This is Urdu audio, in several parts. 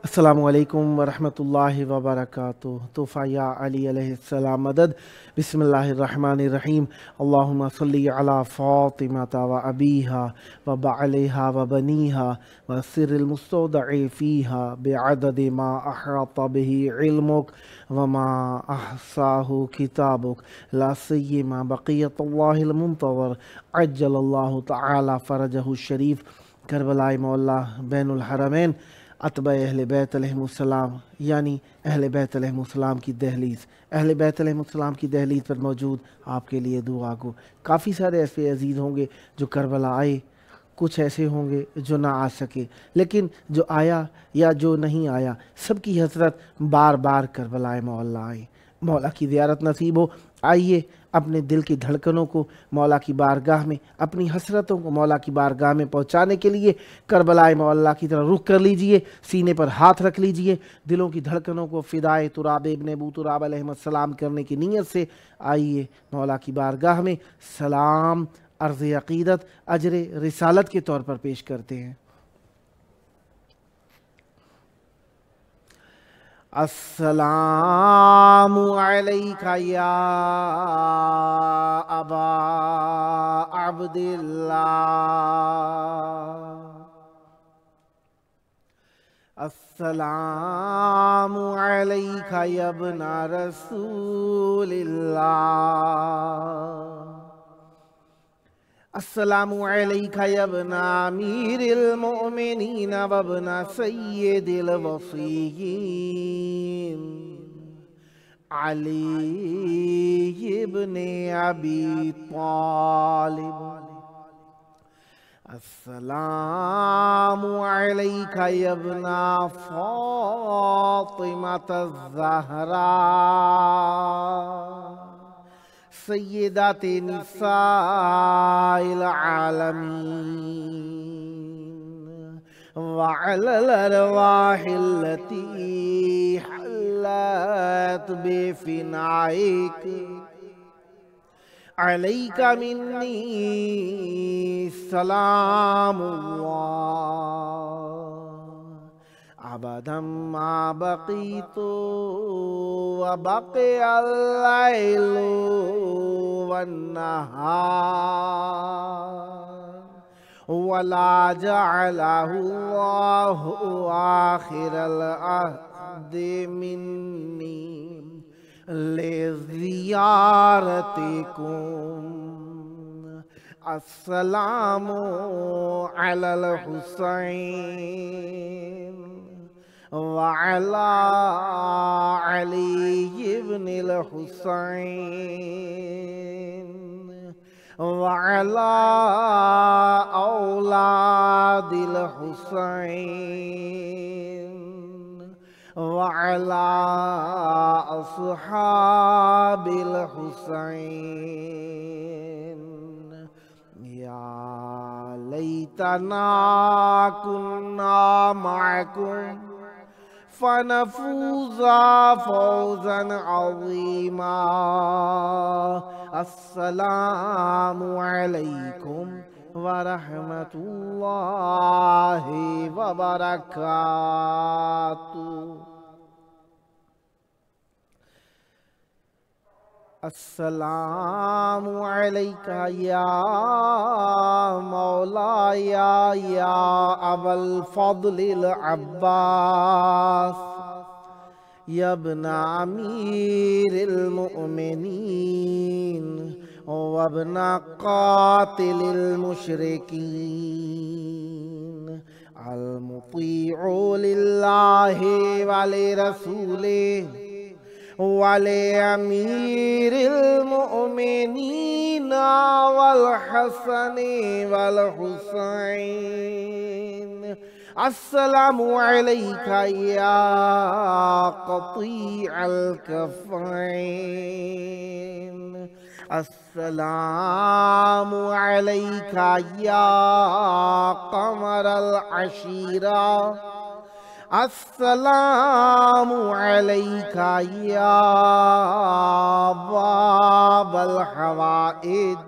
السلام علیکم ورحمۃ اللہ وبرکاتہ۔ تحفہ یا علی علیہ السلام مدد۔ بسم اللہ الرحمن الرحیم۔ اللہم صلی علی فاطمۃ و ابیہا و بعلیہا و بنیہا و سر المستودع فیہا بعدد ما احاط بہ علمک وما احصاہ کتابک لا سیما بقیت اللہ المنتظر عجل اللہ تعالی فرجہ الشریف۔ کربلائے مولا بین الحرمین اتباع اہل بیت علیہم السلام، یعنی اہل بیت علیہم السلام کی دہلیز، اہل بیت علیہم السلام کی دہلیز پر موجود آپ کے لیے دعا گو۔ کافی سارے ایسے عزیز ہوں گے جو کربلا آئے، کچھ ایسے ہوں گے جو نہ آ سکے، لیکن جو آیا یا جو نہیں آیا، سب کی حسرت بار بار کربلائے مولا آئے، مولا کی زیارت نصیب ہو۔ آئیے اپنے دل کی دھڑکنوں کو مولا کی بارگاہ میں، اپنی حسرتوں کو مولا کی بارگاہ میں پہنچانے کے لیے کربلائے مولا کی طرح رخ کر لیجئے، سینے پر ہاتھ رکھ لیجئے، دلوں کی دھڑکنوں کو فدائے تراب ابن ابو تراب علیہ السلام کرنے کی نیت سے آئیے مولا کی بارگاہ میں سلام، عرض عقیدت، اجر رسالت کے طور پر پیش کرتے ہیں۔ السلام علیک یا ابا عبداللہ، السلام علیک یا ابن رسول اللہ، السلام علیک یا ابن امیر المؤمنین و ابن سید الوصیین علی ابن ابی طالب، السلام علیک یا ابن فاطمة الزہراء سیدات نساء العالمین وعلى الارواح التي حلت بفنائك علیک منی سلام اللہ ابدا ما بقیت وبقی اللیل والنہار ولا جعلہ اللہ آخر العہد منی لزیارتکم، السلام علی الحسین وعلی علی ابن الحسین وعلی اولاد الحسین وعلى أصحاب الحسين يا ليتنا كنا معكم فنفوز فوزا عظيما، السلام عليكم ورحمۃ اللہ وبرکاتہ۔ السلام علیک یا مولایا یا ابا الفضل العباس یا ابن امیر المؤمنین وابن قاتل المشرکین المطیع للہ ولرسولہ ولأمیر المؤمنین والحسن والحسین، السلام علیک یا قطیع الکفین، السلام علیک یا قمر العشیرہ، السلام علیک یا باب الحوائج،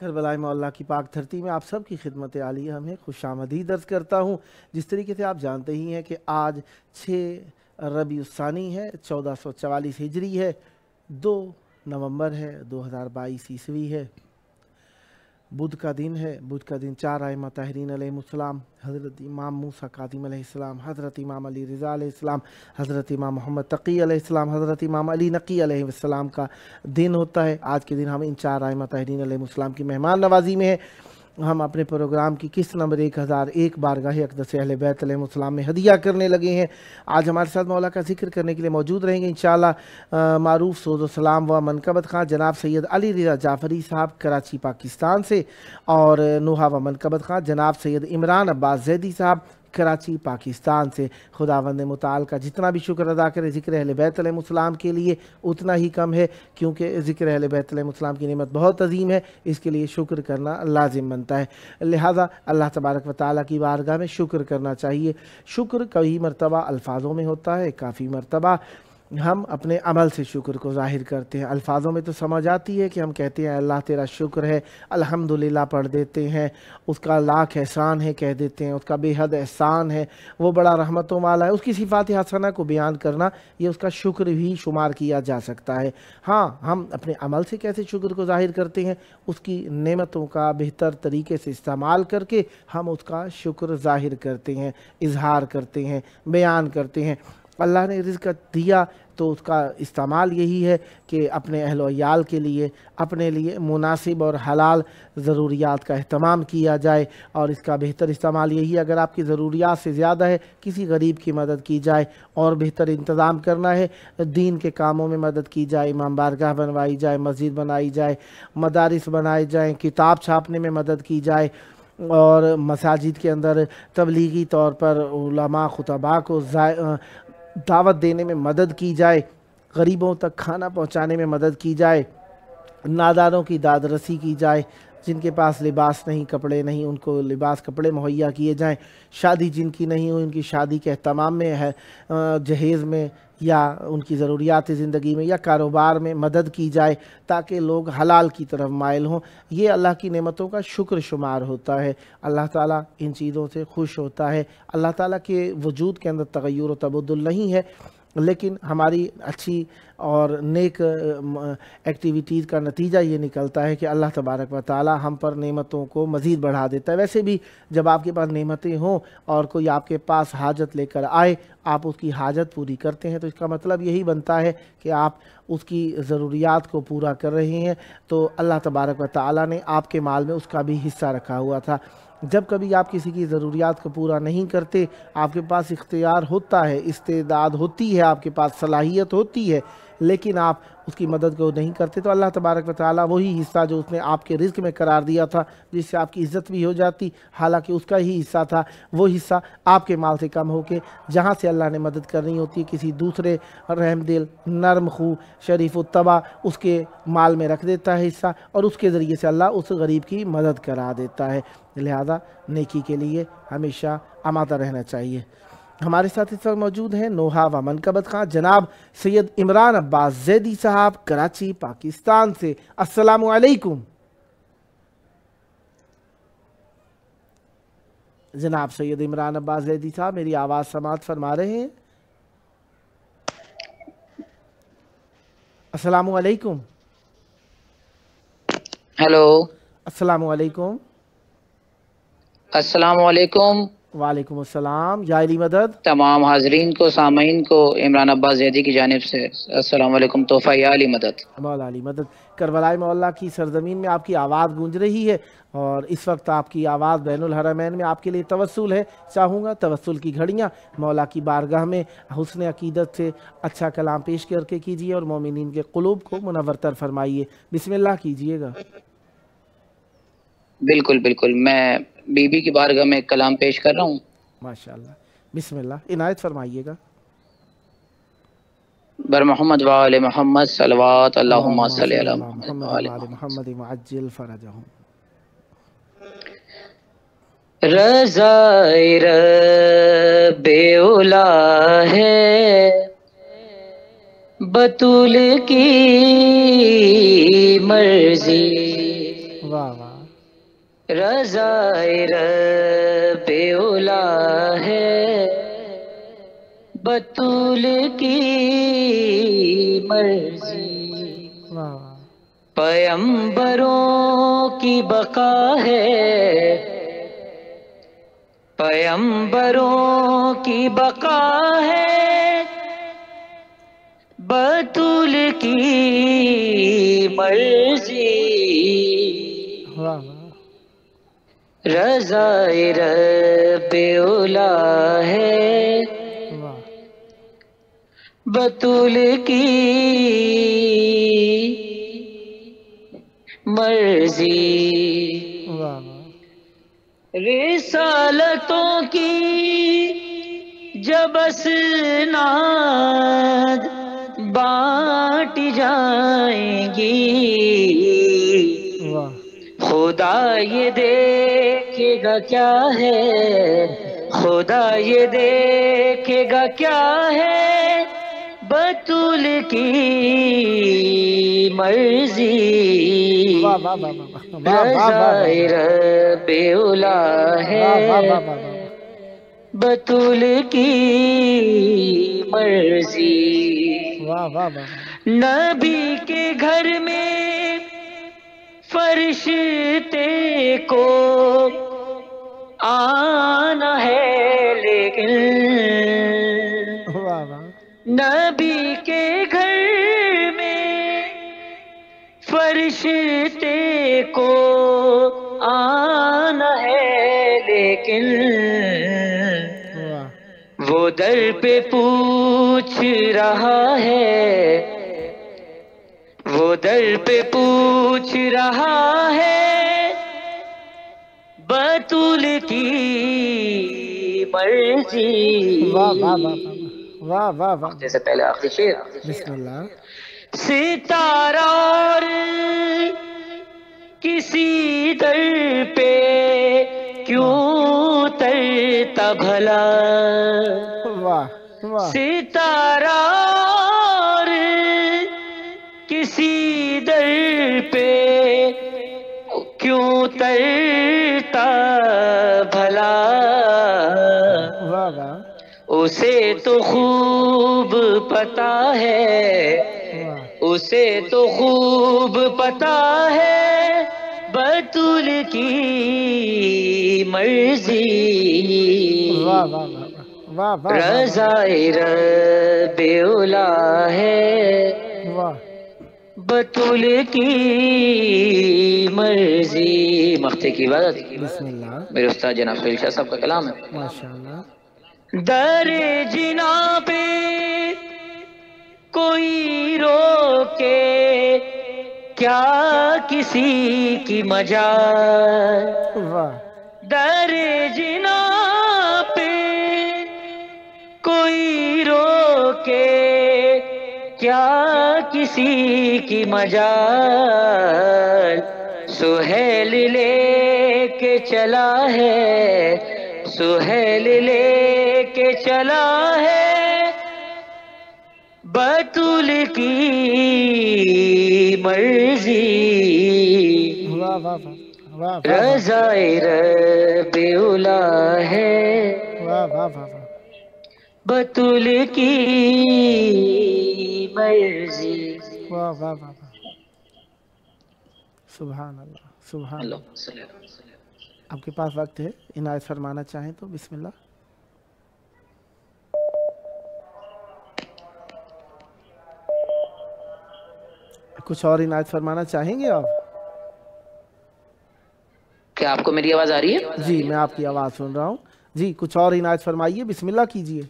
کربلا مولا کی پاک دھرتی میں آپ سب کی خدمت عالیہ میں خوش آمدید عرض کرتا ہوں۔ جس طریقے سے آپ جانتے ہی ہیں کہ آج 6 ربیع الثانی ہے، 1444 ہجری ہے، 2 نومبر ہے، 2022 عیسوی ہے، بدھ کا دن ہے۔ بدھ کا دن 4 ائمہ طاہرین علیہ السلام، حضرت امام موسیٰ کاظم علیہ السلام، حضرت امام علی رضا علیہ السلام، حضرت امام محمد تقی علیہ السلام، حضرت امام علی نقی علیہ السلام کا دن ہوتا ہے۔ آج کے دن ہم ان 4 ائمہ طاہرین علیہ السلام کی مہمان نوازی میں ہیں۔ ہم اپنے پروگرام کی قسط نمبر 1001 بارگاہ اقدس اہل بیت علیہ السلام میں ہدیہ کرنے لگے ہیں۔ آج ہمارے ساتھ مولا کا ذکر کرنے کے لیے موجود رہیں گے انشاءاللہ معروف سوز و سلام و منقبت خواں جناب سید علی رضا جعفری صاحب کراچی پاکستان سے، اور نوحہ و منقبت خواں جناب سید عمران عباس زیدی صاحب کراچی پاکستان سے۔ خداوند متعال کا جتنا بھی شکر ادا کرے ذکر اہل بیت علیہ السلام کے لیے اتنا ہی کم ہے، کیونکہ ذکر اہل بیت علیہ السلام کی نعمت بہت عظیم ہے، اس کے لیے شکر کرنا لازم بنتا ہے۔ لہٰذا اللہ تبارک و تعالیٰ کی بارگاہ میں شکر کرنا چاہیے۔ شکر کئی مرتبہ الفاظوں میں ہوتا ہے، کافی مرتبہ ہم اپنے عمل سے شکر کو ظاہر کرتے ہیں۔ الفاظوں میں تو سمجھ آتی ہے کہ ہم کہتے ہیں اللہ تیرا شکر ہے، الحمدللہ پڑھ دیتے ہیں، اس کا لاکھ احسان ہے کہہ دیتے ہیں، اس کا بے حد احسان ہے، وہ بڑا رحمتوں والا ہے، اس کی صفات حسنہ کو بیان کرنا یہ اس کا شکر بھی شمار کیا جا سکتا ہے۔ ہاں، ہم اپنے عمل سے کیسے شکر کو ظاہر کرتے ہیں، اس کی نعمتوں کا بہتر طریقے سے استعمال کر کے ہم اس کا شکر ظاہر کرتے ہیں، اظہار کرتے ہیں، بیان کرتے ہیں۔ اللہ نے رزق دیا تو اس کا استعمال یہی ہے کہ اپنے اہل و عیال کے لیے، اپنے لیے مناسب اور حلال ضروریات کا اہتمام کیا جائے، اور اس کا بہتر استعمال یہی ہے اگر آپ کی ضروریات سے زیادہ ہے کسی غریب کی مدد کی جائے، اور بہتر انتظام کرنا ہے دین کے کاموں میں مدد کی جائے، امام بارگاہ بنوائی جائے، مسجد بنائی جائے، مدارس بنائے جائیں، کتاب چھاپنے میں مدد کی جائے، اور مساجد کے اندر تبلیغی طور پر علماء خطباء کو دعوت دینے میں مدد کی جائے، غریبوں تک کھانا پہنچانے میں مدد کی جائے، ناداروں کی داد رسی کی جائے، جن کے پاس لباس نہیں، کپڑے نہیں، ان کو لباس کپڑے مہیا کیے جائیں، شادی جن کی نہیں ہوئی ان کی شادی کے اہتمام میں ہے، جہیز میں یا ان کی ضروریات زندگی میں یا کاروبار میں مدد کی جائے، تاکہ لوگ حلال کی طرف مائل ہوں۔ یہ اللہ کی نعمتوں کا شکر شمار ہوتا ہے۔ اللہ تعالیٰ ان چیزوں سے خوش ہوتا ہے۔ اللہ تعالیٰ کے وجود کے اندر تغیر و تبدل نہیں ہے، لیکن ہماری اچھی اور نیک ایکٹیویٹیز کا نتیجہ یہ نکلتا ہے کہ اللہ تبارک و تعالی ہم پر نعمتوں کو مزید بڑھا دیتا ہے۔ ویسے بھی جب آپ کے پاس نعمتیں ہوں اور کوئی آپ کے پاس حاجت لے کر آئے، آپ اس کی حاجت پوری کرتے ہیں تو اس کا مطلب یہی بنتا ہے کہ آپ اس کی ضروریات کو پورا کر رہے ہیں، تو اللہ تبارک و تعالی نے آپ کے مال میں اس کا بھی حصہ رکھا ہوا تھا۔ جب کبھی آپ کسی کی ضروریات کو پورا نہیں کرتے، آپ کے پاس اختیار ہوتا ہے، استعداد ہوتی ہے، آپ کے پاس صلاحیت ہوتی ہے، لیکن آپ اس کی مدد کو نہیں کرتے، تو اللہ تبارک و تعالیٰ وہی حصہ جو اس نے آپ کے رزق میں قرار دیا تھا، جس سے آپ کی عزت بھی ہو جاتی، حالانکہ اس کا ہی حصہ تھا، وہ حصہ آپ کے مال سے کم ہو کے جہاں سے اللہ نے مدد کرنی ہوتی ہے کسی دوسرے رحم دل، نرم خو، شریف الطبع اس کے مال میں رکھ دیتا ہے حصہ، اور اس کے ذریعے سے اللہ اس غریب کی مدد کرا دیتا ہے۔ لہذا نیکی کے لیے ہمیشہ آمادہ رہنا چاہیے۔ ہمارے ساتھ اس وقت موجود ہیں نوحہ و منقبت خواں جناب سید عمران عباس زیدی صاحب، کراچی، پاکستان سے۔ السلام علیکم جناب سید عمران عباس زیدی صاحب، میری آواز سماعت فرما رہے ہیں؟ السلام علیکم۔ ہیلو، السلام علیکم۔ السلام علیکم وعلیکم السلام، یا علی مدد۔ تمام حاضرین کو، سامعین کو عمران عباس زیدی کی جانب سے السلام علیکم، تحفہ یا علی مدد۔ مولا علی مدد۔ کربلائے مولا کی سرزمین میں آپ کی آواز گونج رہی ہے، اور اس وقت آپ کی آواز بین الحرمین میں آپ کے لیے توسل ہے۔ چاہوں گا توسل کی گھڑیاں مولا کی بارگاہ میں حسن عقیدت سے اچھا کلام پیش کر کے کیجیے اور مومنین کے قلوب کو منورتر فرمائیے۔ بسم اللہ کیجیے گا۔ بالکل بالکل، میں بی بی کی بارگاہ میں ایک کلام پیش کر رہا ہوں۔ ماشاءاللہ، بسم اللہ، عنایت فرمائیے گا۔ بر محمد و آل محمد صلوات، اللہم اللہم صلی صلی علی علی محمد و محمد آل و آل محمد۔ محمد وعجل فرجہم۔ رضائے رب اولا ہے بطول کی مرضی، واہ واہ۔ رضائے رب اولا ہے بطول کی مرضی، واہ واہ۔ پیمبروں کی بقا ہے، پیمبروں کی بقا ہے بطول کی مرضی، واہ واہ۔ رضائے رب اولا ہے واہ بطول کی مرضی، واہ واہ۔ رسالتوں کی جب اسناد بانٹی جائیں گی، واہ خدا یہ دیکھے گا کیا ہے، خدا یہ دیکھے گا کیا ہے بطول کی مرضی، واہ واہ واہ واہ واہ واہ واہ واہ رضائے رب اولا واہ واہ ہے واہ واہ واہ۔ بطول کی مرضی، واہ واہ واہ واہ۔ نبی کے گھر میں فرشتے کو آنا ہے لیکن، واہ واہ۔ نبی کے گھر میں فرشتے کو آنا ہے لیکن، واہ وہ در پہ پوچھ رہا ہے، وہ در پہ پوچھ رہا ہے بطول کی مرضی۔ واہ واہ واہ واہ واہ واہ۔ جیسے پہلے آخری شعر، بسم اللہ۔ ستارہ اور کسی در پہ کیوں ترتا بھلا، واہ واہ۔ ستارہ اور کسی در پہ کیوں ترتا بھلا، واہ واہ اسے تو خوب پتا ہے، اسے تو خوب پتا ہے بطول کی مرضی، واہ واہ واہ واہ واہ واہ واہ رضائے رب اولا ہے واہ، بطول کی مرضی۔ مفتی کی عبادت بسم اللہ، میرے استاد جناب سہیل شاہ صاحب کا کلام ہے۔ ماشاء اللہ، در جنا پہ کوئی روکے کیا کسی کی مجال، واہ در جنا پہ کوئی روکے کیا کسی کی مجال، سہیل لے کے چلا ہے، سہیل لے کے چلا ہے بطول کی مرضی، واہ واہ واہ واہ واہ رضائے رب اولا ہے واہ واہ واہ واہ، بطول کی مرضی۔ واہ واہ واہ واہ، سبحان اللہ سبحان اللہ۔ اللہ صلی اللہ علیہ وسلم۔ آپ کے پاس وقت ہے، عنایت فرمانا چاہیں تو بسم اللہ۔ کچھ اور عنایت فرمانا چاہیں گے آپ؟ کیا آپ کو میری آواز آ رہی ہے؟ جی میں آپ کی آواز سن رہا ہوں، جی کچھ اور عنایت فرمائیے، بسم اللہ کیجئے۔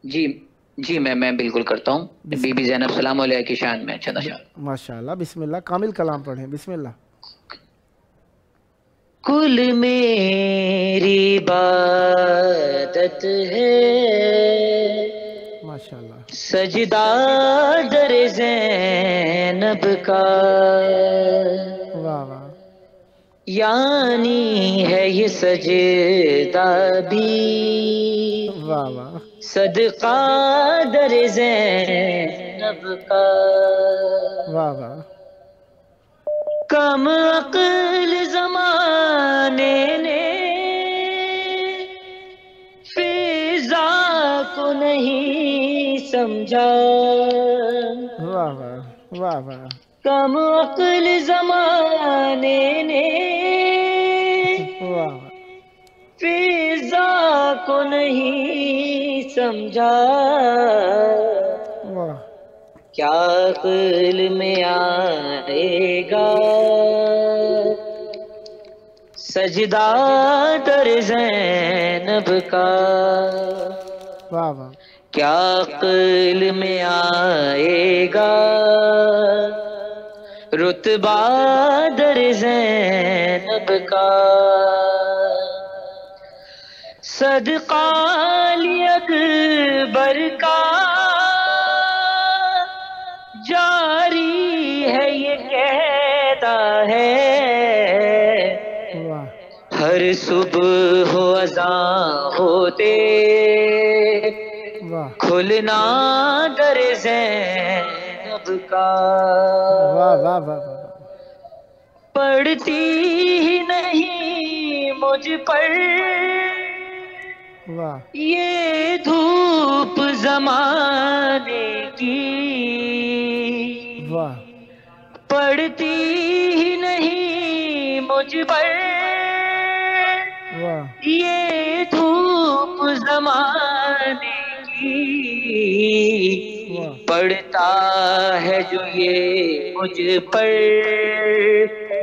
جی میں بالکل کرتا ہوں۔ بی بی زینب سلام علیہ کی شان میں چند اشعار۔ ماشاء اللہ، بسم اللہ، کامل کلام پڑھیں، بسم اللہ۔ کل میری عبادت ہے، ماشاء اللہ، سجدہ در زینب کا، واہ واہ یعنی ہے یہ سجدہ بھی واہ واہ، صدقہ در زینب کا، واہ واہ، کم عقل زمانے نے فضا کو نہیں سمجھا، واہ واہ واہ واہ، کم عقل زمانے نے واہ فضا کو نہیں سمجھا، واہ، کیا عقل میں آئے گا سجدہ در زینب کا، واہ واہ، کیا عقل میں آئے گا رتبہ در زینب کا، صدقہ علی اکبر کا جاری ہے یہ کہتا ہے، واہ ہر صبح و اذاں ہوتے واہ، کھلنا در زینب کا، واہ واہ واہ واہ، پڑتی ہی نہیں مجھ پر واہ یہ دھوپ زمانے کی، واہ، پڑتی ہی نہیں مجھ پر واہ یہ دھوپ زمانے کی، واہ، پڑتا ہے جو یہ مجھ پر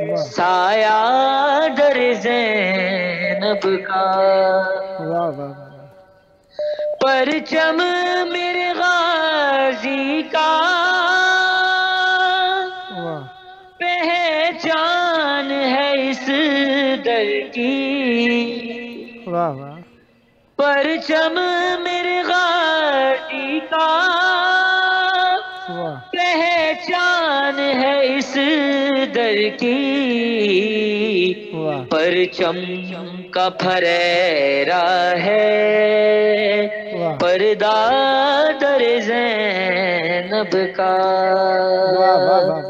واہ سایہ در زینب کا، واہ واہ واہ، پرچم میرے غازی کا واہ پہچان ہے اس در کی، واہ واہ، پرچم میرے غازی کا واہ پہچان ہے اس در کی، واہ، پرچم کا پھریرا ہے واہ پردہ در زینب کا، واہ واہ واہ واہ،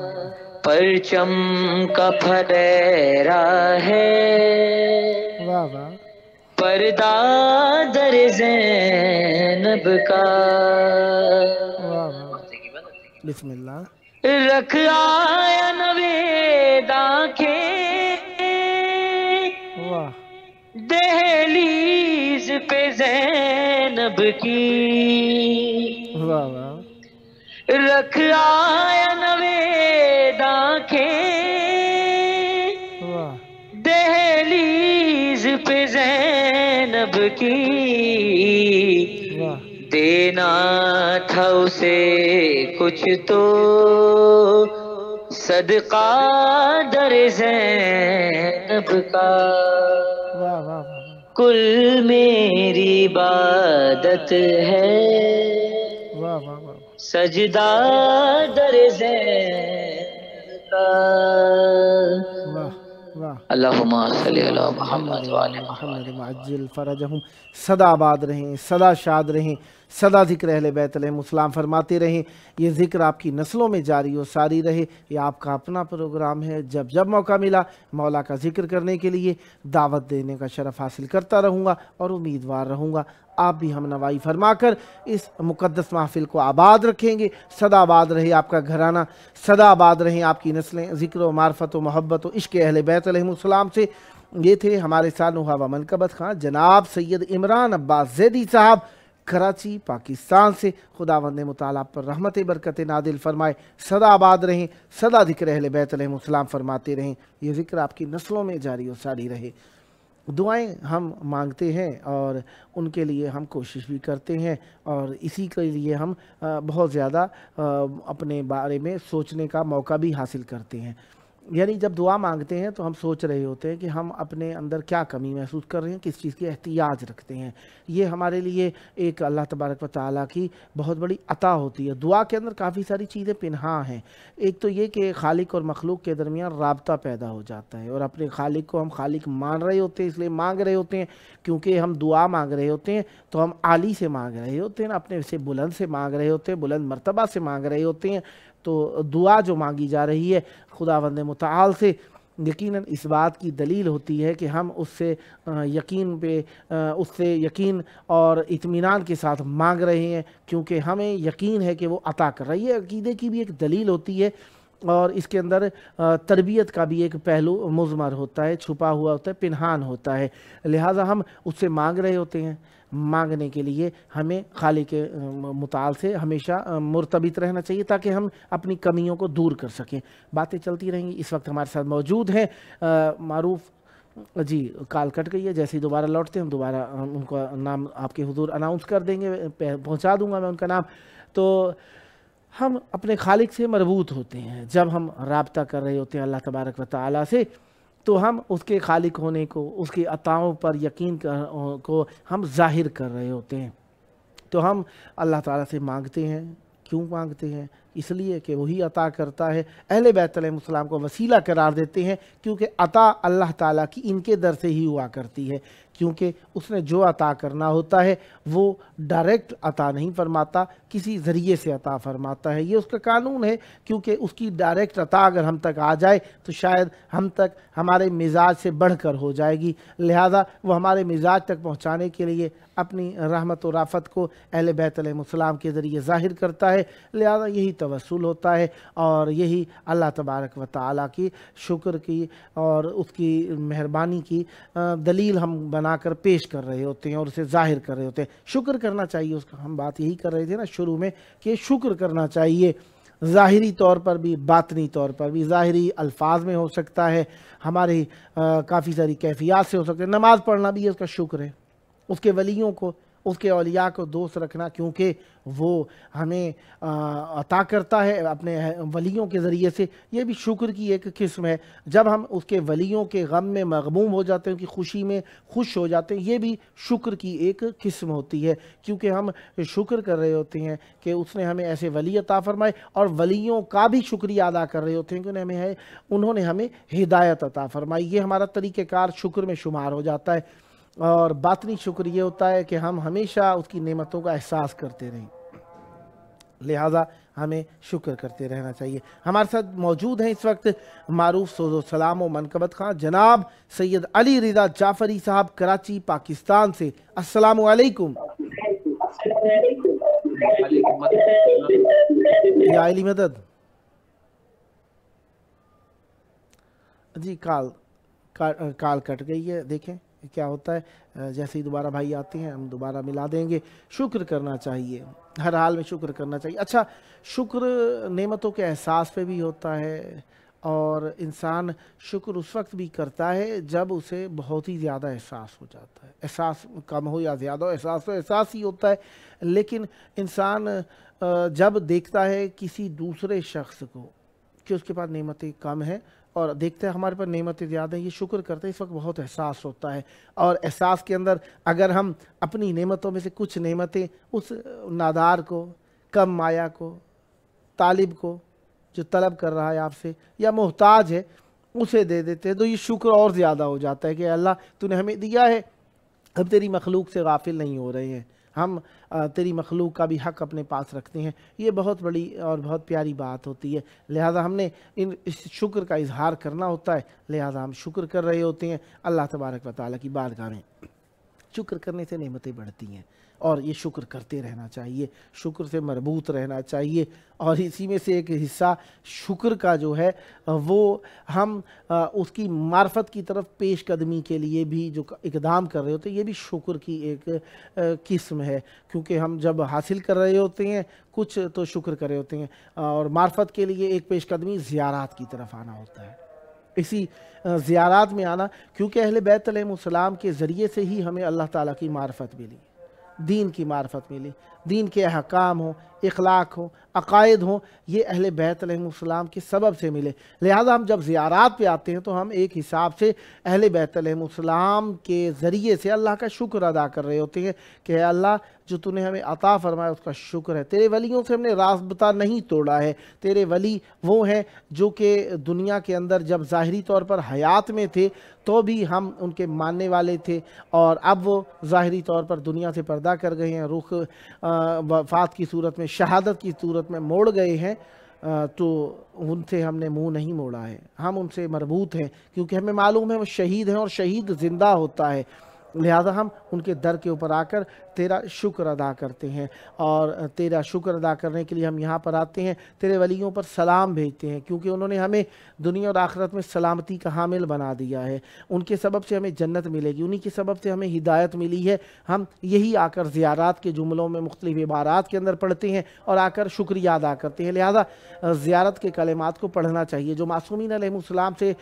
پرچم کا پھریرا ہے واہ واہ، پردہ در زینب کا، واہ واہ، بسم اللہ، رکھ آیا نوید آنکھیں واہ دہلیز پہ زینب کی، واہ واہ رکھ آیا نوید آنکھیں واہ دہلیز پہ زینب کی، واہ دینا تھا اسے کچھ تو صدقہ در زینب کا، واہ واہ واہ کل میری عبادت ہے واہ واہ واہ سجدہ در زینب کا۔ واہ واہ اللہم صلی صلی علی علی محمد محمد وعلی وعلی محمد محمد۔ معجل فرجہم، سدا آباد رہیں، سدا شاد رہیں، سدا ذکر اہل بیت علیہم السلام فرماتے رہیں، یہ ذکر آپ کی نسلوں میں جاری و ساری رہے۔ یہ آپ کا اپنا پروگرام ہے، جب جب موقع ملا مولا کا ذکر کرنے کے لیے دعوت دینے کا شرف حاصل کرتا رہوں گا اور امیدوار رہوں گا آپ بھی ہم نوائی فرما کر اس مقدس محفل کو آباد رکھیں گے۔ سدا آباد رہے آپ کا گھرانہ، سدا آباد رہیں آپ کی نسلیں ذکر و معرفت و محبت و عشق اہل بیت علیہم السلام سے۔ یہ تھے ہمارے ساتھ نوحہ و منقبت خان جناب سید عمران عباس زیدی صاحب کراچی پاکستان سے۔ خداوند متعالی پر رحمت برکت نادل فرمائے، سدا آباد رہیں، سدا ذکر اہل بیت علیہم السلام فرماتے رہیں، یہ ذکر آپ کی نسلوں میں جاری و ساری رہے۔ دعائیں ہم مانگتے ہیں اور ان کے لیے ہم کوشش بھی کرتے ہیں، اور اسی کے لیے ہم بہت زیادہ اپنے بارے میں سوچنے کا موقع بھی حاصل کرتے ہیں۔ یعنی جب دعا مانگتے ہیں تو ہم سوچ رہے ہوتے ہیں کہ ہم اپنے اندر کیا کمی محسوس کر رہے ہیں، کس چیز کی احتیاج رکھتے ہیں۔ یہ ہمارے لیے ایک اللہ تبارک و تعالیٰ کی بہت بڑی عطا ہوتی ہے۔ دعا کے اندر کافی ساری چیزیں پنہاں ہیں۔ ایک تو یہ کہ خالق اور مخلوق کے درمیان رابطہ پیدا ہو جاتا ہے، اور اپنے خالق کو ہم خالق مان رہے ہوتے ہیں، اس لیے مانگ رہے ہوتے ہیں کیونکہ ہم دعا مانگ رہے ہوتے ہیں تو ہم عالی سے مانگ رہے ہوتے ہیں، اپنے سے بلند سے مانگ رہے ہوتے ہیں، بلند مرتبہ سے مانگ رہے ہوتے ہیں۔ تو دعا جو مانگی جا رہی ہے خداوند متعال سے، یقیناً اس بات کی دلیل ہوتی ہے کہ ہم اس سے یقین اور اطمینان کے ساتھ مانگ رہے ہیں، کیونکہ ہمیں یقین ہے کہ وہ عطا کر رہی ہے۔ عقیدے کی بھی ایک دلیل ہوتی ہے، اور اس کے اندر تربیت کا بھی ایک پہلو مضمر ہوتا ہے، چھپا ہوا ہوتا ہے، پنہان ہوتا ہے۔ لہٰذا ہم اس سے مانگ رہے ہوتے ہیں۔ مانگنے کے لیے ہمیں خالق متعال سے ہمیشہ مرتبط رہنا چاہیے تاکہ ہم اپنی کمیوں کو دور کر سکیں۔ باتیں چلتی رہیں گی۔ اس وقت ہمارے ساتھ موجود ہیں معروف جی، کال کٹ گئی ہے، جیسے ہی دوبارہ لوٹتے ہیں ہم دوبارہ ان کا نام آپ کے حضور اناؤنس کر دیں گے، پہنچا دوں گا میں ان کا نام۔ تو ہم اپنے خالق سے مربوط ہوتے ہیں جب ہم رابطہ کر رہے ہوتے ہیں اللہ تبارک و تعالیٰ سے، تو ہم اس کے خالق ہونے کو، اس کی عطاؤں پر یقین کو ہم ظاہر کر رہے ہوتے ہیں۔ تو ہم اللہ تعالیٰ سے مانگتے ہیں۔ کیوں مانگتے ہیں؟ اس لیے کہ وہی عطا کرتا ہے۔ اہل بیت علیہ السلام کو وسیلہ قرار دیتے ہیں کیونکہ عطا اللہ تعالیٰ کی ان کے در سے ہی ہوا کرتی ہے، کیونکہ اس نے جو عطا کرنا ہوتا ہے وہ ڈائریکٹ عطا نہیں فرماتا، کسی ذریعے سے عطا فرماتا ہے۔ یہ اس کا قانون ہے، کیونکہ اس کی ڈائریکٹ عطا اگر ہم تک آ جائے تو شاید ہم تک ہمارے مزاج سے بڑھ کر ہو جائے گی، لہذا وہ ہمارے مزاج تک پہنچانے کے لیے اپنی رحمت و رافت کو اہل بیت علیہ السلام کے ذریعے ظاہر کرتا ہے۔ لہذا یہی توسل ہوتا ہے، اور یہی اللہ تبارک و تعالیٰ کی شکر کی اور اس کی مہربانی کی دلیل ہم بنا کر پیش کر رہے ہوتے ہیں اور اسے ظاہر کر رہے ہوتے ہیں۔ شکر کرنا چاہیے اس کا، ہم بات یہی کر رہے تھے نا شروع میں کہ شکر کرنا چاہیے، ظاہری طور پر بھی، باطنی طور پر بھی۔ ظاہری الفاظ میں ہو سکتا ہے، ہماری کافی ساری کیفیات سے ہو سکتا ہے۔ نماز پڑھنا بھی اس کا شکر ہے، اس کے ولیوں کو، اس کے اولیاء کو دوست رکھنا، کیونکہ وہ ہمیں عطا کرتا ہے اپنے ولیوں کے ذریعے سے، یہ بھی شکر کی ایک قسم ہے۔ جب ہم اس کے ولیوں کے غم میں مغموم ہو جاتے ہیں، ان کی خوشی میں خوش ہو جاتے ہیں، یہ بھی شکر کی ایک قسم ہوتی ہے، کیونکہ ہم شکر کر رہے ہوتے ہیں کہ اس نے ہمیں ایسے ولی عطا فرمائے، اور ولیوں کا بھی شکریہ ادا کر رہے ہوتے ہیں کہ انہوں نے ہمیں ہدایت عطا فرمائی۔ یہ ہمارا طریقہ کار شکر میں شمار ہو جاتا ہے۔ اور باطنی شکر یہ ہوتا ہے کہ ہم ہمیشہ اس کی نعمتوں کا احساس کرتے رہیں، لہٰذا ہمیں شکر کرتے رہنا چاہیے۔ ہمارے ساتھ موجود ہیں اس وقت معروف سوز و سلام و منقبت خان جناب سید علی رضا جعفری صاحب کراچی پاکستان سے۔ السلام علیکم۔ یا علی مدد۔ جی کال کٹ گئی ہے، دیکھیں کیا ہوتا ہے، جیسے ہی دوبارہ بھائی آتے ہیں ہم دوبارہ ملا دیں گے۔ شکر کرنا چاہیے، ہر حال میں شکر کرنا چاہیے۔ اچھا، شکر نعمتوں کے احساس پہ بھی ہوتا ہے، اور انسان شکر اس وقت بھی کرتا ہے جب اسے بہت ہی زیادہ احساس ہو جاتا ہے۔ احساس کم ہو یا زیادہ ہو، احساس تو احساس ہی ہوتا ہے، لیکن انسان جب دیکھتا ہے کسی دوسرے شخص کو کہ اس کے پاس نعمتیں کم ہیں اور دیکھتے ہیں ہمارے پاس نعمتیں زیادہ ہیں، یہ شکر کرتے ہیں، اس وقت بہت احساس ہوتا ہے۔ اور احساس کے اندر اگر ہم اپنی نعمتوں میں سے کچھ نعمتیں اس نادار کو، کم مایہ کو، طالب کو جو طلب کر رہا ہے آپ سے یا محتاج ہے اسے دے دیتے ہیں، تو یہ شکر اور زیادہ ہو جاتا ہے کہ اللہ تو نے ہمیں دیا ہے، ہم تیری مخلوق سے غافل نہیں ہو رہے ہیں، ہم تیری مخلوق کا بھی حق اپنے پاس رکھتے ہیں۔ یہ بہت بڑی اور بہت پیاری بات ہوتی ہے، لہٰذا ہم نے اس شکر کا اظہار کرنا ہوتا ہے، لہٰذا ہم شکر کر رہے ہوتے ہیں اللہ تبارک و تعالیٰ کی بارگاہ میں۔ شکر کرنے سے نعمتیں بڑھتی ہیں، اور یہ شکر کرتے رہنا چاہیے، شکر سے مربوط رہنا چاہیے۔ اور اسی میں سے ایک حصہ شکر کا جو ہے وہ ہم اس کی معرفت کی طرف پیش قدمی کے لیے بھی جو اقدام کر رہے ہوتے ہیں، یہ بھی شکر کی ایک قسم ہے، کیونکہ ہم جب حاصل کر رہے ہوتے ہیں کچھ تو شکر کر رہے ہوتے ہیں، اور معرفت کے لیے ایک پیش قدمی زیارات کی طرف آنا ہوتا ہے۔ اسی زیارات میں آنا، کیونکہ اہل بیت علیہ السلام کے ذریعے سے ہی ہمیں اللہ تعالیٰ کی معرفت ملی، دین کی معرفت ملی، دین کے احکام ہوں، اخلاق ہوں، عقائد ہوں، یہ اہل بیت علیہ السلام کے سبب سے ملے۔ لہٰذا ہم جب زیارات پہ آتے ہیں تو ہم ایک حساب سے اہل بیت علیہ السلام کے ذریعے سے اللہ کا شکر ادا کر رہے ہوتے ہیں کہ اے اللہ جو تو نے ہمیں عطا فرمایا اس کا شکر ہے، تیرے ولیوں سے ہم نے رابطہ نہیں توڑا ہے۔ تیرے ولی وہ ہیں جو کہ دنیا کے اندر جب ظاہری طور پر حیات میں تھے تو بھی ہم ان کے ماننے والے تھے، اور اب وہ ظاہری طور پر دنیا سے پردہ کر گئے ہیں، رخ وفات کی صورت میں، شہادت کی صورت میں موڑ گئے ہیں، تو ان سے ہم نے منہ نہیں موڑا ہے، ہم ان سے مربوط ہیں، کیونکہ ہمیں معلوم ہے وہ شہید ہیں اور شہید زندہ ہوتا ہے۔ لہٰذا ہم ان کے در کے اوپر آ کر تیرا شکر ادا کرتے ہیں، اور تیرا شکر ادا کرنے کے لیے ہم یہاں پر آتے ہیں، تیرے ولیوں پر سلام بھیجتے ہیں، کیونکہ انہوں نے ہمیں دنیا اور آخرت میں سلامتی کا حامل بنا دیا ہے، ان کے سبب سے ہمیں جنت ملے گی، انہی کے سبب سے ہمیں ہدایت ملی ہے۔ ہم یہی آ کر زیارات کے جملوں میں مختلف عبارات کے اندر پڑھتے ہیں اور آ کر شکریہ ادا کرتے ہیں۔ لہٰذا زیارت کے کلمات کو پڑھنا چاہیے جو معصومین علیہ السلام سے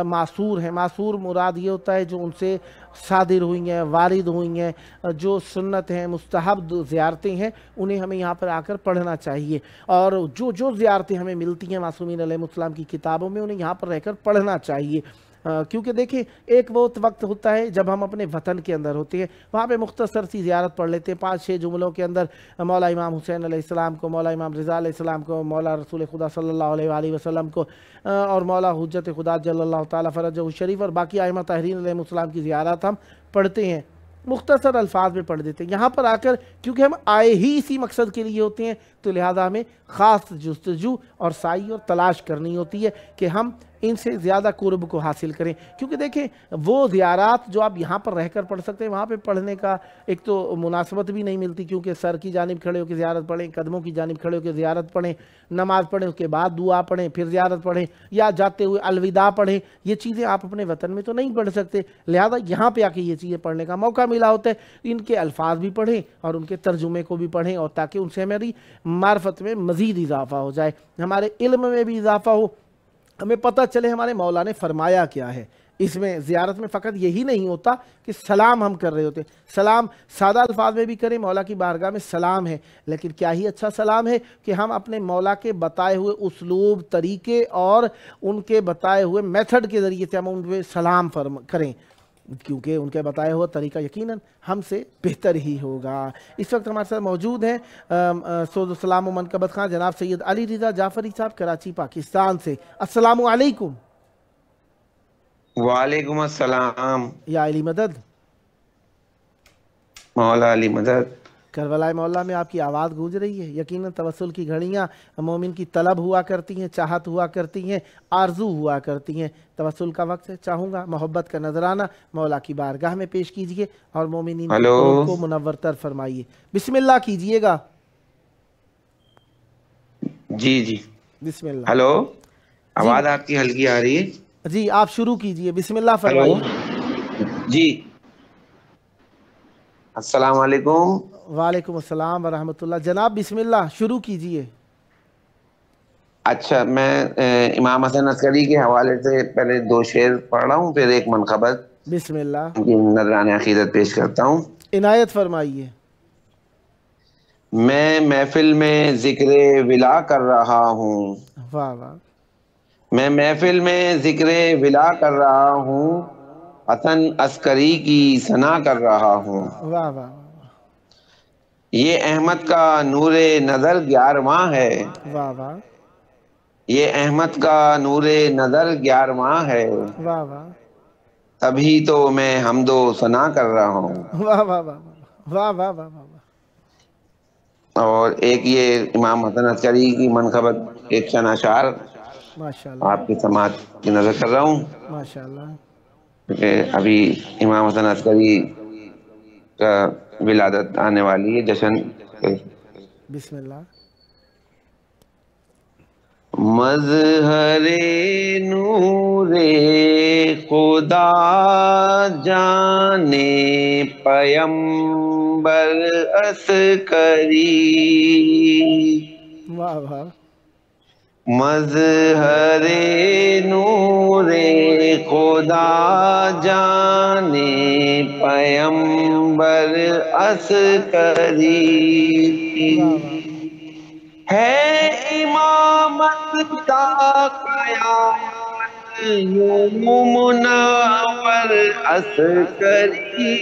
معصور ہیں۔ معصور مراد یہ ہوتا ہے جو ان سے صادر ہوئی ہیں، وارد ہوئی ہیں، جو سنت ہیں، مستحب زیارتیں ہیں، انہیں ہمیں یہاں پر آ کر پڑھنا چاہیے، اور جو زیارتیں ہمیں ملتی ہیں معصومین علیہ السلام کی کتابوں میں انہیں یہاں پر رہ کر پڑھنا چاہیے۔ کیونکہ دیکھیں ایک وہ وقت ہوتا ہے جب ہم اپنے وطن کے اندر ہوتے ہیں، وہاں پہ مختصر سی زیارت پڑھ لیتے ہیں، 5-6 جملوں کے اندر مولا امام حسین علیہ السلام کو، مولا امام رضا علیہ السلام کو، مولا رسول خدا صلی اللہ علیہ وآلہ وسلم کو، اور مولا حجت خدا جل اللہ تعالیٰ فرجہ الشریف اور باقی ائمہ طاہرین علیہ السلام کی زیارات ہم پڑھتے ہیں، مختصر الفاظ میں پڑھ دیتے ہیں۔ یہاں پر آ کر کیونکہ ہم آئے ہی اسی مقصد کے لیے ہوتے ہیں، تو لہٰذا ہمیں خاص جستجو اور سعی اور تلاش کرنی ہوتی ہے کہ ہم ان سے زیادہ قرب کو حاصل کریں، کیونکہ دیکھیں وہ زیارات جو آپ یہاں پر رہ کر پڑھ سکتے ہیں وہاں پہ پڑھنے کا ایک تو مناسبت بھی نہیں ملتی، کیونکہ سر کی جانب کھڑے ہو کے زیارت پڑھیں، قدموں کی جانب کھڑے ہو کے زیارت پڑھیں، نماز پڑھیں، اس کے بعد دعا پڑھیں، پھر زیارت پڑھیں، یا جاتے ہوئے الوداع پڑھیں، یہ چیزیں آپ اپنے وطن میں تو نہیں پڑھ سکتے، لہٰذا یہاں پہ آ کے یہ چیزیں پڑھنے کا موقع ملا ہوتا ہے۔ ان کے الفاظ بھی پڑھیں اور ان کے ترجمے کو بھی پڑھیں، اور تاکہ ان سے ہماری معرفت میں مزید اضافہ ہو جائے، ہمارے علم میں بھی اضافہ ہو، ہمیں پتہ چلے ہمارے مولا نے فرمایا کیا ہے۔ اس میں زیارت میں فقط یہی نہیں ہوتا کہ سلام ہم کر رہے ہوتے ہیں، سلام سادہ الفاظ میں بھی کریں، مولا کی بارگاہ میں سلام ہے، لیکن کیا ہی اچھا سلام ہے کہ ہم اپنے مولا کے بتائے ہوئے اسلوب، طریقے اور ان کے بتائے ہوئے میتھڈ کے ذریعے سے ہم ان پہ سلام کریں، کیونکہ ان کے بتایا ہوا طریقہ یقیناً ہم سے بہتر ہی ہوگا۔ اس وقت ہمارے ساتھ موجود ہیں سعود السلام و منقبت خان جناب سید علی رضا جعفری صاحب کراچی پاکستان سے۔ السلام علیکم۔ وعلیکم السلام۔ یا علی مدد، مولا علی مدد۔ کربلائے مولا میں آپ کی آواز گونج رہی ہے، یقیناً توسل کی گھڑیاں مومن کی طلب ہوا کرتی ہیں، چاہت ہوا کرتی ہیں، آرزو ہوا کرتی ہیں، توسل کا وقت ہے، چاہوں گا محبت کا نذرانہ مولا کی بارگاہ میں پیش کیجئے اور مومنین کے قلوب کو منور تر فرمائیے۔ بسم اللہ کیجئے گا۔ جی بسم اللہ۔ ہلو، آواز آپ کی ہلکی آ رہی ہے؟ جی آپ شروع کیجئے، بسم اللہ ہیلو فرمائیے۔ جی، السلام علیکم۔ وعلیکم السلام ورحمۃ اللہ، جناب بسم اللہ شروع کیجئے۔ اچھا، میں امام حسن عسکری کے حوالے سے پہلے 2 شعر پڑھ رہا ہوں، پھر ایک منقبت بسم اللہ، کی نذرانِ عقیدت پیش کرتا ہوں۔ عنایت فرمائیے۔ میں محفل میں ذکر ولا کر رہا ہوں، واہ واہ، میں محفل میں ذکر ولا کر رہا ہوں، حسن عسکری کی ثنا کر رہا ہوں۔ واہ واہ، یہ احمد کا نور نظر 11واں ہے، واہ واہ، یہ احمد کا نور نظر 11واں ہے، واہ واہ، تبھی تو میں حمد و ثنا کر رہا ہوں۔ واہ واہ، واہ واہ، واہ واہ، واہ، اور ایک یہ امام حسن عسکری کی منقبت ایک چند اشعار ماشاء اللہ، آپ کی سماعت کی نظر کر رہا ہوں، ماشاء اللہ، کیونکہ ابھی امام حسن عسکری کا ولادت آنے والی ہے، جشن۔ بسم اللہ۔ مظہر نور خدا جانے پیمبر عسکری، واہ واہ، مظہر نور خدا جانے پیمبر عسکری، واہ واہ، ہے امامت تا قیامت یوں منور عسکری،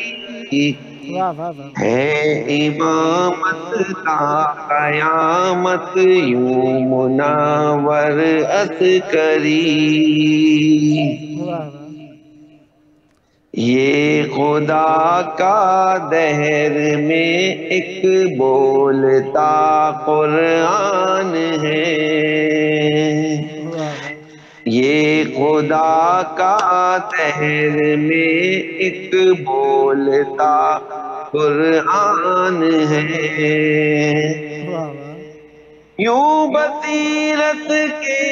واہ واہ، واہ، ہے امامت تا قیامت یوں منور عسکری، واہ واہ، یہ خدا کا دہر میں ایک بولتا قرآن ہے، واہ واہ، یہ خدا کا دہر میں ایک بولتا قرآن ہے، واہ واہ، یوں بصیرت کے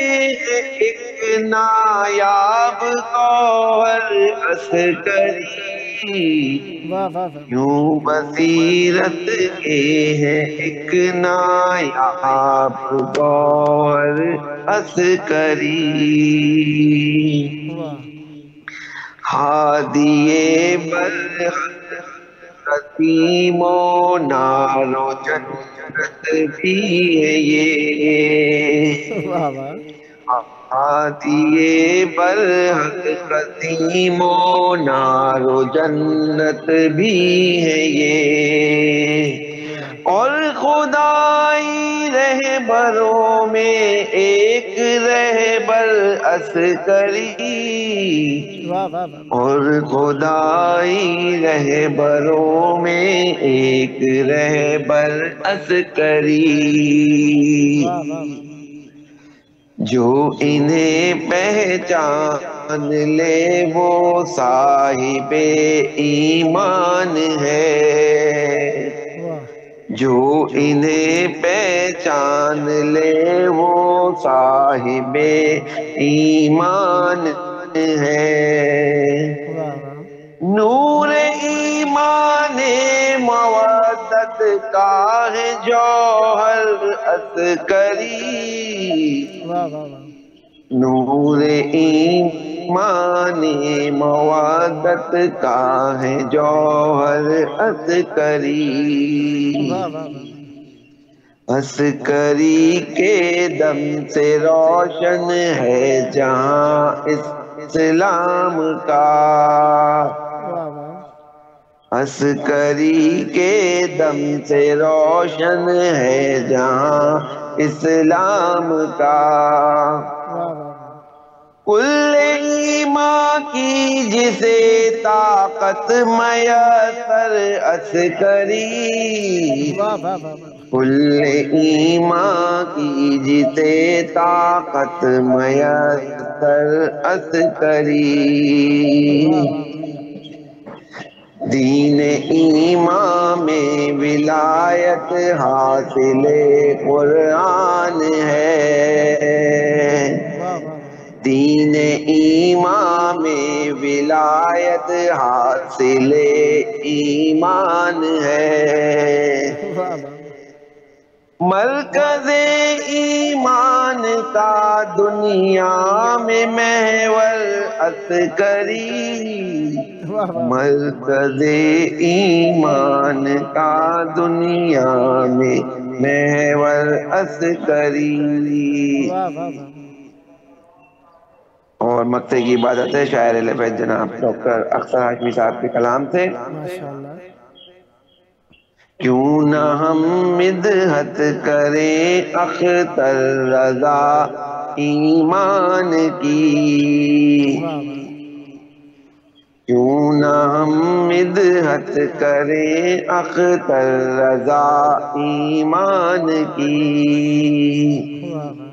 ایک نایاب گوہر عسکری، واہ واہ، واہ، یوں بصیرت کے ہے ایک نایاب گوہر عسکری، واہ، ہادیے برحق قدیم و نار و جنت بھی ہے یہ، واہ واہ، ہادیے برحق قدیم و نار و جنت بھی ہے یہ، اور خدائی رہبروں میں ایک رہبر عسکری، واہ واہ، واہ، اور خدائی رہبروں میں ایک رہبر عسکری، واہ واہ، جو انہیں پہچان لے وہ صاحب ایمان ہے، واہ، جو انہیں پہچان لے وہ صاحب ایمان ہے، واہ واہ، نور ایمان مودت کا ہے جوہر عسکری، واہ واہ، واہ، نور ایمان مودت کا ہے جوہر عسکری، واہ واہ، واہ، عسکری کے دم سے روشن ہے جہاں اسلام کا، واہ واہ، عسکری کے دم سے روشن ہے جہاں اسلام کا، واہ واہ، کل ایمان کی جسے طاقت میسر عسکری، واہ واہ، واہ واہ، کل ایمان کی جسے طاقت میسر عسکری، دین ایمان میں ولایت حاصل قرآن ہے، واہ واہ، دین ایمان میں ولایت حاصل ایمان ہے، واہ واہ مرکز ایمان کا دنیا میں محور عسکری، واہ واہ مرکز ایمان کا دنیا میں محور عسکری۔ واہ واہ واہ اور مکتے کی عبادت ہے شاعر لبید جناب ڈاکٹر اختر ہاشمی صاحب کے کلام سے۔ ماشاء اللہ کیوں نہ ہم مدحت کریں اختر رضا ایمان کی، واہ واہ کیوں نہ ہم مدحت کریں اختر رضا ایمان کی، واہ واہ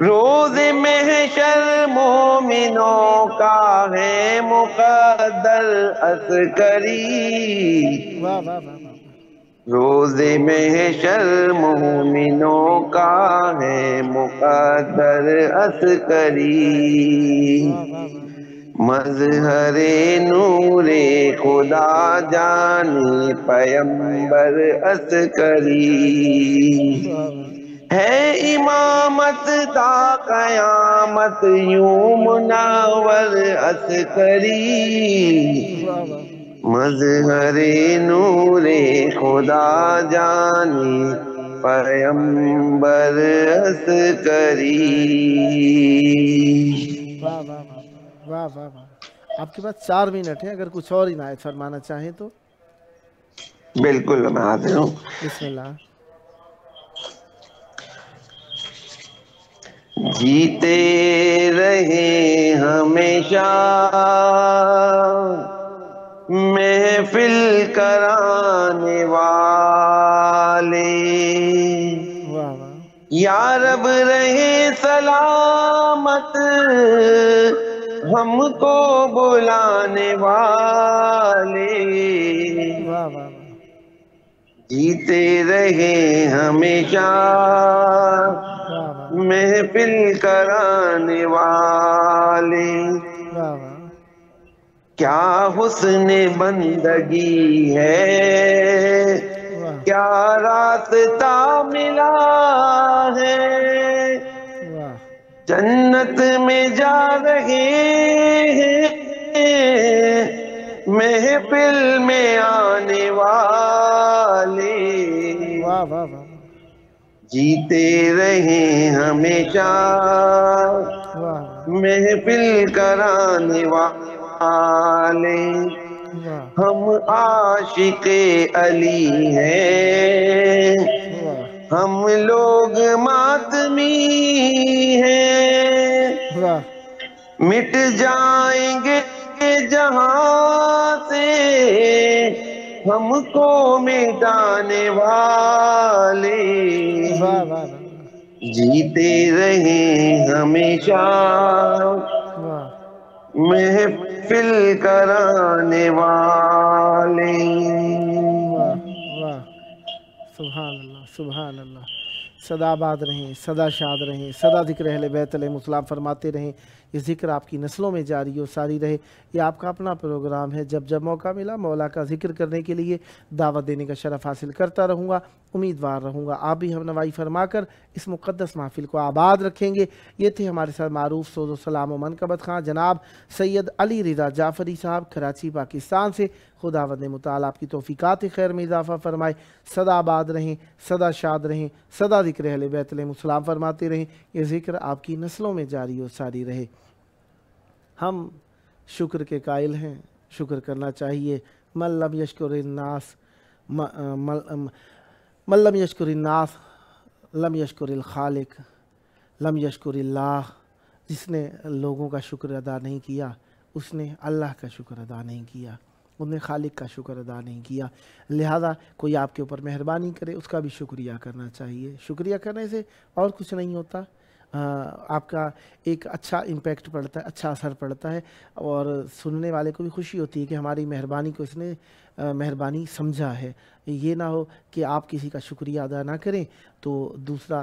روز محشر مومنوں کا ہے مقدر عسکری، واہ واہ واہ روز محشر مومنوں کا ہے مقدر عسکری، واہ واہ واہ مظہر نور خدا جانے پیمبر عسکری، ہے امامت تا قیامت یوں منور عسکری، واہ واہ مظہر نور خدا جانی پیمبر عسکری۔ واہ واہ واہ واہ واہ آپ کے پاس 4 منٹ ہیں، اگر کچھ اور عنایت فرمانا چاہیں تو بالکل میں حاضر ہوں۔ بسم اللہ۔ جیتے رہے ہمیشہ محفل کرانے والے، واہ واہ یا رب رہے سلامت ہم کو بلانے والے، واہ واہ جیتے رہے ہمیشہ واہ واہ محفل کرانے والے، واہ واہ کیا حسن بندگی ہے، واہ کیا راستہ ملا ہے، واہ جنت میں جا رہے ہیں محفل میں آنے والے، واہ واہ واہ جیتے رہے ہمیشہ واہ محفل کرانے والے، واہ ہم عاشق علی ہیں، واہ ہم لوگ ماتمی ہیں، واہ مٹ جائیں گے جہاں سے ہم کو مٹانے والے، واہ واہ جیتے رہیں ہمیشہ واہ محفل کرانے والے۔ واہ واہ سبحان اللہ سبحان اللہ، سدا آباد رہیں، سدا شاد رہیں، سدا ذکر اہل بیت علیہ السلام فرماتے رہیں، یہ ذکر آپ کی نسلوں میں جاری و ساری رہے۔ یہ آپ کا اپنا پروگرام ہے، جب جب موقع ملا مولا کا ذکر کرنے کے لیے دعوت دینے کا شرف حاصل کرتا رہوں گا، امیدوار رہوں گا آپ بھی ہم نوائی فرما کر اس مقدس محفل کو آباد رکھیں گے۔ یہ تھے ہمارے ساتھ معروف سوز و سلام و منقبت خاں جناب سید علی رضا جعفری صاحب کراچی پاکستان سے۔ خداوند نے متعال آپ کی توفیقات خیر میں اضافہ فرمائے، سدا آباد رہیں، سدا شاد رہیں، سدا ذکر اہل بیت علیہ السلام فرماتے رہیں، یہ ذکر آپ کی نسلوں میں جاری و ساری رہے۔ ہم شکر کے قائل ہیں، شکر کرنا چاہیے۔ من لم یشکر الناس من لم یشکر الناس لم یشکر الخالق لم یشکر اللہ، جس نے لوگوں کا شکر ادا نہیں کیا اس نے اللہ کا شکر ادا نہیں کیا، اس نے خالق کا شکر ادا نہیں کیا۔ لہذا کوئی آپ کے اوپر مہربانی کرے اس کا بھی شکریہ کرنا چاہیے۔ شکریہ کرنے سے اور کچھ نہیں ہوتا، آپ کا ایک اچھا امپیکٹ پڑتا ہے، اچھا اثر پڑتا ہے، اور سننے والے کو بھی خوشی ہوتی ہے کہ ہماری مہربانی کو اس نے مہربانی سمجھا ہے۔ یہ نہ ہو کہ آپ کسی کا شکریہ ادا نہ کریں تو دوسرا